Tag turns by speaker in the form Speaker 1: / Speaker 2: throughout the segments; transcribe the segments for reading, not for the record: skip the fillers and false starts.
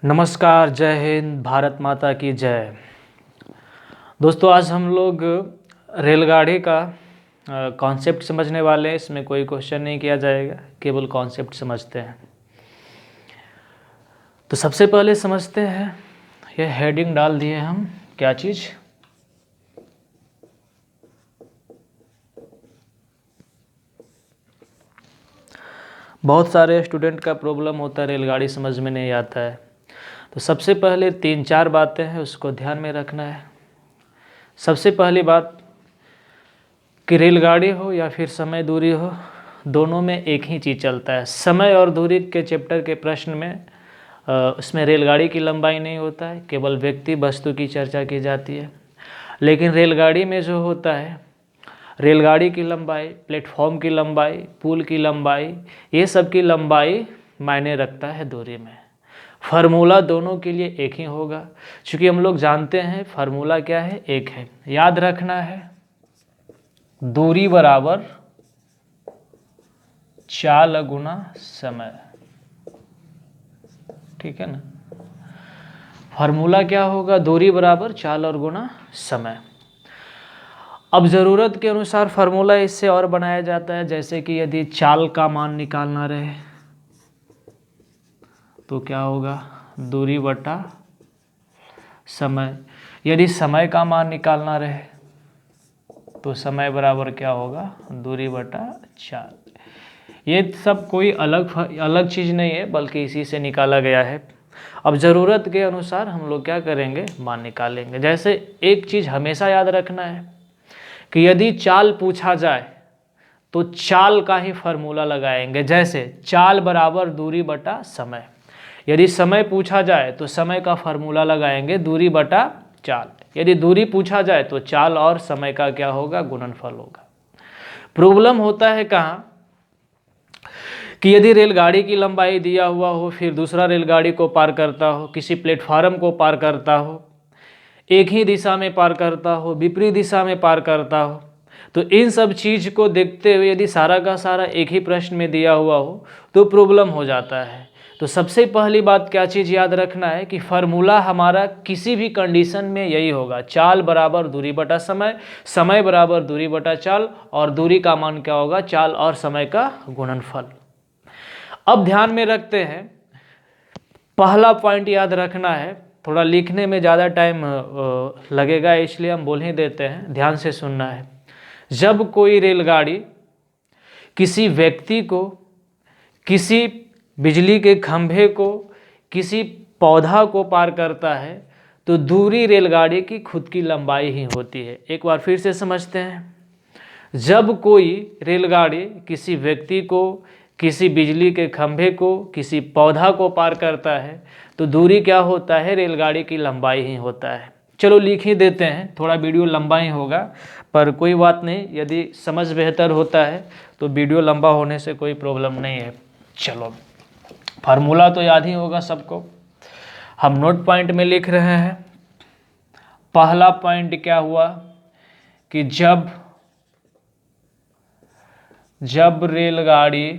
Speaker 1: नमस्कार, जय हिंद, भारत माता की जय। दोस्तों, आज हम लोग रेलगाड़ी का कॉन्सेप्ट समझने वाले हैं। इसमें कोई क्वेश्चन नहीं किया जाएगा, केवल कॉन्सेप्ट समझते हैं। तो सबसे पहले समझते हैं, यह हेडिंग डाल दिए हम, क्या चीज़? बहुत सारे स्टूडेंट का प्रॉब्लम होता है, रेलगाड़ी समझ में नहीं आता है। तो सबसे पहले 3-4 बातें हैं, उसको ध्यान में रखना है। सबसे पहली बात कि रेलगाड़ी हो या फिर समय दूरी हो, दोनों में एक ही चीज़ चलता है। समय और दूरी के चैप्टर के प्रश्न में उसमें रेलगाड़ी की लंबाई नहीं होता है, केवल व्यक्ति वस्तु की चर्चा की जाती है। लेकिन रेलगाड़ी में जो होता है, रेलगाड़ी की लंबाई, प्लेटफॉर्म की लंबाई, पुल की लंबाई, ये सब की लंबाई मायने रखता है दूरी में। फार्मूला दोनों के लिए एक ही होगा, क्योंकि हम लोग जानते हैं फार्मूला क्या है, एक है। याद रखना है, दूरी बराबर चाल गुना समय। ठीक है ना? फार्मूला क्या होगा? दूरी बराबर चाल और गुना समय। अब ज़रूरत के अनुसार फार्मूला इससे और बनाया जाता है। जैसे कि यदि चाल का मान निकालना रहे तो क्या होगा? दूरी बटा समय। यदि समय का मान निकालना रहे तो समय बराबर क्या होगा? दूरी बटा चाल। ये सब कोई अलग चीज़ नहीं है, बल्कि इसी से निकाला गया है। अब ज़रूरत के अनुसार हम लोग क्या करेंगे? मान निकालेंगे। जैसे एक चीज़ हमेशा याद रखना है कि यदि चाल पूछा जाए तो चाल का ही फार्मूला लगाएंगे। जैसे चाल बराबर दूरी बटा समय। यदि समय पूछा जाए तो समय का फार्मूला लगाएंगे, दूरी बटा चाल। यदि दूरी पूछा जाए तो चाल और समय का क्या होगा? गुणनफल होगा। प्रॉब्लम होता है कहाँ कि यदि रेलगाड़ी की लंबाई दिया हुआ हो, फिर दूसरा रेलगाड़ी को पार करता हो, किसी प्लेटफार्म को पार करता हो, एक ही दिशा में पार करता हो, विपरीत दिशा में पार करता हो, तो इन सब चीज़ को देखते हुए यदि सारा का सारा एक ही प्रश्न में दिया हुआ हो तो प्रॉब्लम हो जाता है। तो सबसे पहली बात क्या चीज़ याद रखना है कि फार्मूला हमारा किसी भी कंडीशन में यही होगा, चाल बराबर दूरी बटा समय, समय बराबर दूरी बटा चाल, और दूरी का मान क्या होगा? चाल और समय का गुणनफल। अब ध्यान में रखते हैं, पहला पॉइंट याद रखना है। थोड़ा लिखने में ज़्यादा टाइम लगेगा, इसलिए हम बोल ही देते हैं, ध्यान से सुनना है। जब कोई रेलगाड़ी किसी व्यक्ति को, किसी बिजली के खंभे को, किसी पौधा को पार करता है तो दूरी रेलगाड़ी की खुद की लंबाई ही होती है। एक बार फिर से समझते हैं। जब कोई रेलगाड़ी किसी व्यक्ति को, किसी बिजली के खंभे को, किसी पौधा को पार करता है तो दूरी क्या होता है? रेलगाड़ी की लंबाई ही होता है। चलो लिख ही देते हैं, थोड़ा वीडियो लंबा ही होगा, पर कोई बात नहीं, यदि समझ बेहतर होता है तो वीडियो लंबा होने से कोई प्रॉब्लम नहीं है। चलो, फार्मूला तो याद ही होगा सबको। हम नोट पॉइंट में लिख रहे हैं। पहला पॉइंट क्या हुआ कि जब रेलगाड़ी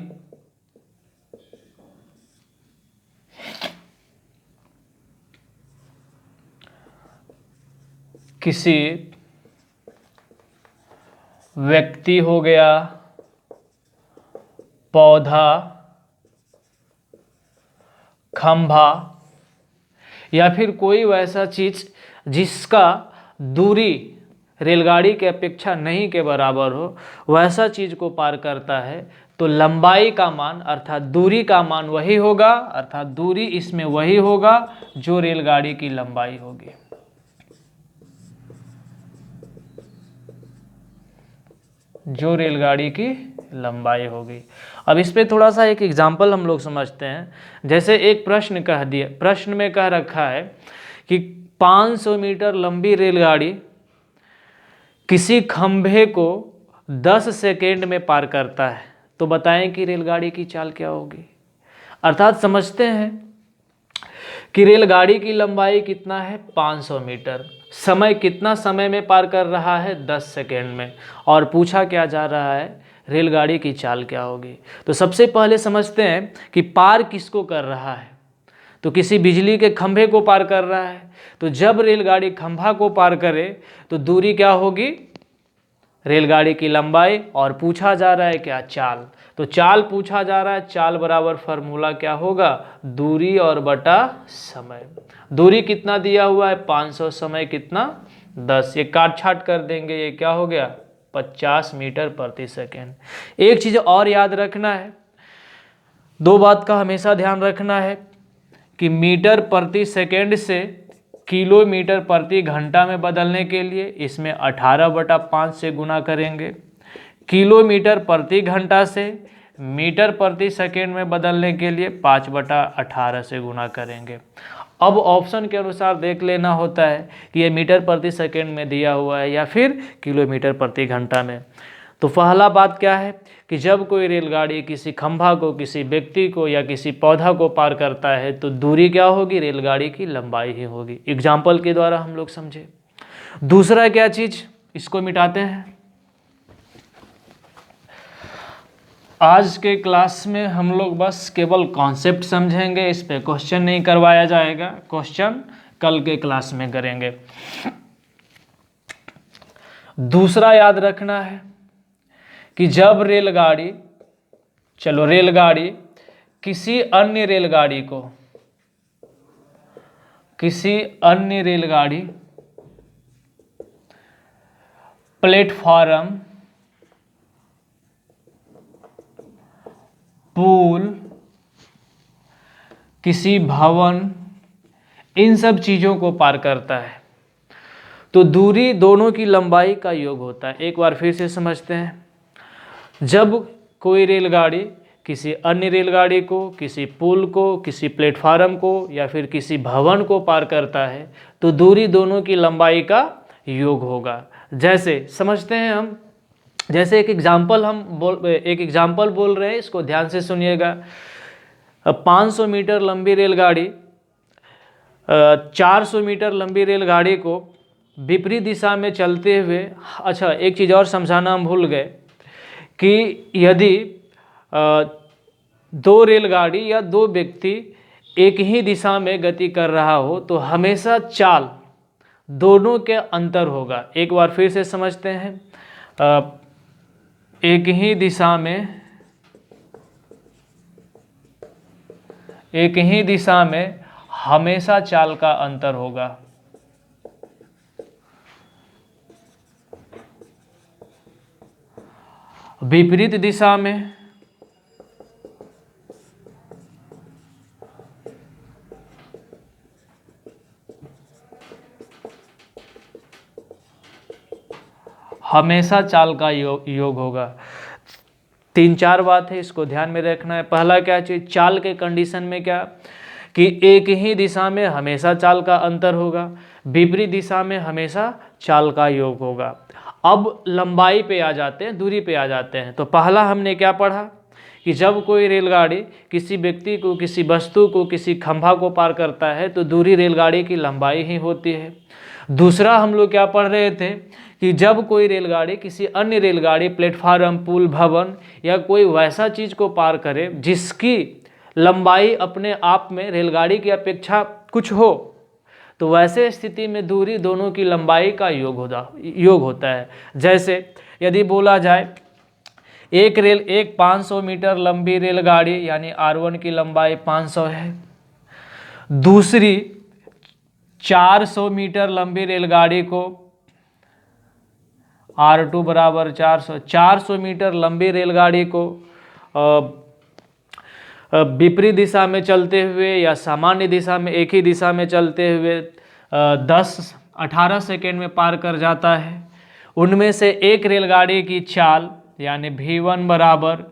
Speaker 1: किसी व्यक्ति हो गया, पौधा, खंभा, या फिर कोई वैसा चीज जिसका दूरी रेलगाड़ी के अपेक्षा नहीं के बराबर हो, वैसा चीज को पार करता है तो लंबाई का मान अर्थात दूरी का मान वही होगा, अर्थात दूरी इसमें वही होगा जो रेलगाड़ी की लंबाई होगी। जो रेलगाड़ी की लंबाई होगी। अब इस पे थोड़ा सा एक एग्जाम्पल हम लोग समझते हैं। जैसे एक प्रश्न कह दिया, प्रश्न में कह रखा है कि 500 मीटर लंबी रेलगाड़ी किसी खंभे को 10 सेकेंड में पार करता है, तो बताएं कि रेलगाड़ी की चाल क्या होगी। अर्थात समझते हैं कि रेलगाड़ी की लंबाई कितना है? 500 मीटर। समय कितना समय में पार कर रहा है? 10 सेकेंड में। और पूछा क्या जा रहा है? रेलगाड़ी की चाल क्या होगी। तो सबसे पहले समझते हैं कि पार किसको कर रहा है। तो किसी बिजली के खंभे को पार कर रहा है। तो जब रेलगाड़ी खंभा को पार करे तो दूरी क्या होगी, रेलगाड़ी की लंबाई, और पूछा जा रहा है क्या, चाल। तो चाल पूछा जा रहा है, चाल बराबर फार्मूला क्या होगा, दूरी और बटा समय। दूरी कितना दिया हुआ है 500, समय कितना 10, ये काट छाट कर देंगे, ये क्या हो गया 50 मीटर प्रति सेकेंड। एक चीज और याद रखना है, दो बात का हमेशा ध्यान रखना है कि मीटर प्रति सेकेंड से किलोमीटर प्रति घंटा में बदलने के लिए इसमें 18/5 से गुना करेंगे। किलोमीटर प्रति घंटा से मीटर प्रति सेकेंड में बदलने के लिए 5/18 से गुना करेंगे। अब ऑप्शन के अनुसार देख लेना होता है कि ये मीटर प्रति सेकेंड में दिया हुआ है या फिर किलोमीटर प्रति घंटा में। तो पहला बात क्या है कि जब कोई रेलगाड़ी किसी खंभा को, किसी व्यक्ति को या किसी पौधा को पार करता है तो दूरी क्या होगी, रेलगाड़ी की लंबाई ही होगी। एग्जाम्पल के द्वारा हम लोग समझे। दूसरा क्या चीज, इसको मिटाते हैं। आज के क्लास में हम लोग बस केवल कॉन्सेप्ट समझेंगे, इस पे क्वेश्चन नहीं करवाया जाएगा, क्वेश्चन कल के क्लास में करेंगे। दूसरा याद रखना है कि जब रेलगाड़ी किसी अन्य रेलगाड़ी प्लेटफॉर्म, पुल, किसी भवन, इन सब चीजों को पार करता है तो दूरी दोनों की लंबाई का योग होता है। एक बार फिर से समझते हैं। जब कोई रेलगाड़ी किसी अन्य रेलगाड़ी को, किसी पुल को, किसी प्लेटफार्म को या फिर किसी भवन को पार करता है तो दूरी दोनों की लंबाई का योग होगा। जैसे समझते हैं हम, जैसे एक एग्जाम्पल बोल रहे हैं, इसको ध्यान से सुनिएगा। 500 मीटर लंबी रेलगाड़ी 400 मीटर लंबी रेलगाड़ी को विपरीत दिशा में चलते हुए, अच्छा एक चीज़ और समझाना हम भूल गए कि यदि दो रेलगाड़ी या दो व्यक्ति एक ही दिशा में गति कर रहा हो तो हमेशा चाल दोनों के अंतर होगा। एक बार फिर से समझते हैं। एक ही दिशा में हमेशा चाल का अंतर होगा। विपरीत दिशा में हमेशा चाल का योग होगा। 3-4 बात है, इसको ध्यान में रखना है। पहला क्या चीज, चाल के कंडीशन में क्या कि एक ही दिशा में हमेशा चाल का अंतर होगा, विपरीत दिशा में हमेशा चाल का योग होगा। अब लंबाई पे आ जाते हैं, दूरी पे आ जाते हैं। तो पहला हमने क्या पढ़ा कि जब कोई रेलगाड़ी किसी व्यक्ति को, किसी वस्तु को, किसी खंभा को पार करता है तो दूरी रेलगाड़ी की लंबाई ही होती है। दूसरा हम लोग क्या पढ़ रहे थे कि जब कोई रेलगाड़ी किसी अन्य रेलगाड़ी, प्लेटफार्म, पुल, भवन या कोई वैसा चीज़ को पार करे जिसकी लंबाई अपने आप में रेलगाड़ी की अपेक्षा कुछ हो, तो वैसे स्थिति में दूरी दोनों की लंबाई का योग होता है। जैसे यदि बोला जाए एक 500 मीटर लंबी रेलगाड़ी यानी R1 की लंबाई 500 है, दूसरी 400 मीटर लंबी रेलगाड़ी को R2 बराबर 400 मीटर लंबी रेलगाड़ी को विपरीत दिशा में चलते हुए या सामान्य दिशा में, एक ही दिशा में चलते हुए 10-18 सेकेंड में पार कर जाता है। उनमें से एक रेलगाड़ी की चाल यानी V1 बराबर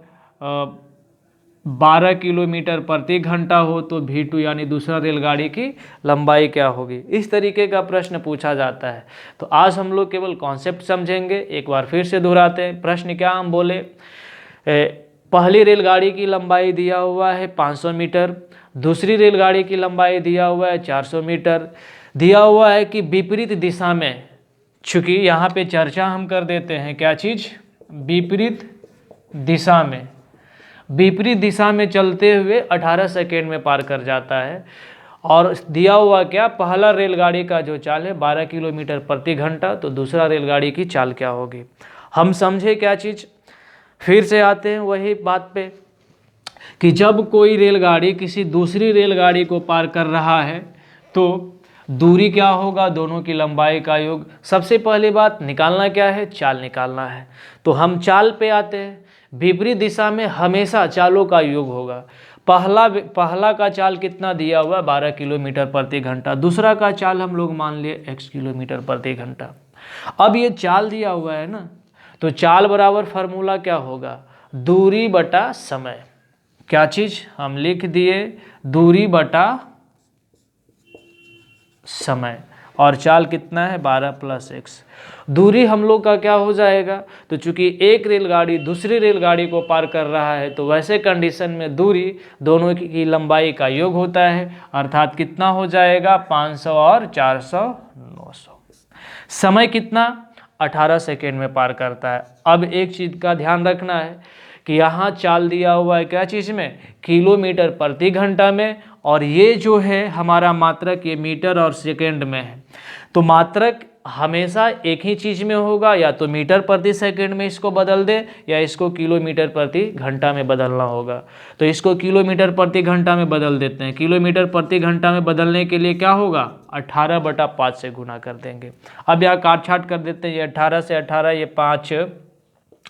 Speaker 1: 12 किलोमीटर प्रति घंटा हो तो V2 यानी दूसरा रेलगाड़ी की लंबाई क्या होगी। इस तरीके का प्रश्न पूछा जाता है। तो आज हम लोग केवल कॉन्सेप्ट समझेंगे। एक बार फिर से दोहराते हैं। प्रश्न क्या हम बोले, पहली रेलगाड़ी की लंबाई दिया हुआ है 500 मीटर, दूसरी रेलगाड़ी की लंबाई दिया हुआ है 400 मीटर। दिया हुआ है कि विपरीत दिशा में, चूँकि यहाँ पे चर्चा हम कर देते हैं क्या चीज़, विपरीत दिशा में चलते हुए 18 सेकेंड में पार कर जाता है। और दिया हुआ क्या, पहला रेलगाड़ी का जो चाल है 12 किलोमीटर प्रति घंटा, तो दूसरा रेलगाड़ी की चाल क्या होगी। हम समझे क्या चीज़, फिर से आते हैं वही बात पे कि जब कोई रेलगाड़ी किसी दूसरी रेलगाड़ी को पार कर रहा है तो दूरी क्या होगा, दोनों की लंबाई का योग। सबसे पहली बात निकालना क्या है, चाल निकालना है। तो हम चाल पे आते हैं, विपरीत दिशा में हमेशा चालों का योग होगा। पहला का चाल कितना दिया हुआ है, 12 किलोमीटर प्रति घंटा। दूसरा का चाल हम लोग मान लिए x किलोमीटर प्रति घंटा। अब ये चाल दिया हुआ है ना, तो चाल बराबर फार्मूला क्या होगा, दूरी बटा समय। क्या चीज़ हम लिख दिए, दूरी बटा समय, और चाल कितना है 12 + x। दूरी हम लोग का क्या हो जाएगा, तो चूंकि एक रेलगाड़ी दूसरी रेलगाड़ी को पार कर रहा है तो वैसे कंडीशन में दूरी दोनों की लंबाई का योग होता है, अर्थात कितना हो जाएगा 500 और 400 900। समय कितना 18 सेकेंड में पार करता है। अब एक चीज़ का ध्यान रखना है कि यहाँ चाल दिया हुआ है क्या चीज़ में, किलोमीटर प्रति घंटा में, और ये जो है हमारा मात्रक ये मीटर और सेकंड में है। तो मात्रक हमेशा एक ही चीज़ में होगा, या तो मीटर प्रति सेकंड में इसको बदल दे या इसको किलोमीटर प्रति घंटा में बदलना होगा। तो इसको किलोमीटर प्रति घंटा में बदल देते हैं। किलोमीटर प्रति घंटा में बदलने के लिए क्या होगा, 18/5 से गुना कर देंगे। अब यहाँ काट छाट कर देते हैं, ये 18 से 18, ये 5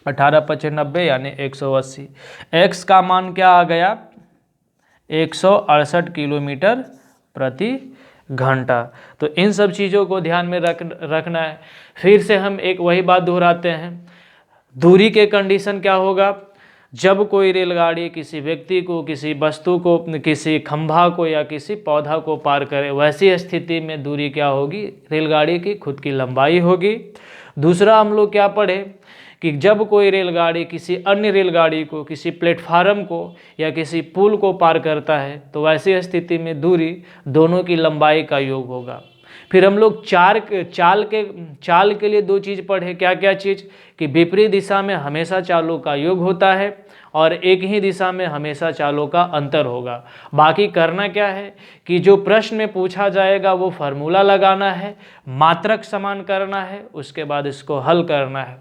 Speaker 1: 18 × 5 = 90 यानी 180। x का मान क्या आ गया, 168 किलोमीटर प्रति घंटा। तो इन सब चीज़ों को ध्यान में रखना है। फिर से हम एक वही बात दोहराते हैं, दूरी के कंडीशन क्या होगा, जब कोई रेलगाड़ी किसी व्यक्ति को, किसी वस्तु को, किसी खंभा को या किसी पौधा को पार करे, वैसी स्थिति में दूरी क्या होगी, रेलगाड़ी की खुद की लंबाई होगी। दूसरा हम लोग क्या पढ़े कि जब कोई रेलगाड़ी किसी अन्य रेलगाड़ी को, किसी प्लेटफार्म को या किसी पुल को पार करता है तो वैसी स्थिति में दूरी दोनों की लंबाई का योग होगा। फिर हम लोग चाल के लिए दो चीज़ पढ़े, क्या क्या चीज़, कि विपरीत दिशा में हमेशा चालों का योग होता है और एक ही दिशा में हमेशा चालों का अंतर होगा। बाकी करना क्या है कि जो प्रश्न में पूछा जाएगा वो फार्मूला लगाना है, मात्रक समान करना है, उसके बाद इसको हल करना है।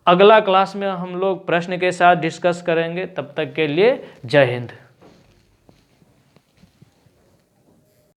Speaker 1: अगला क्लास में हम लोग प्रश्न के साथ डिस्कस करेंगे। तब तक के लिए जय हिंद।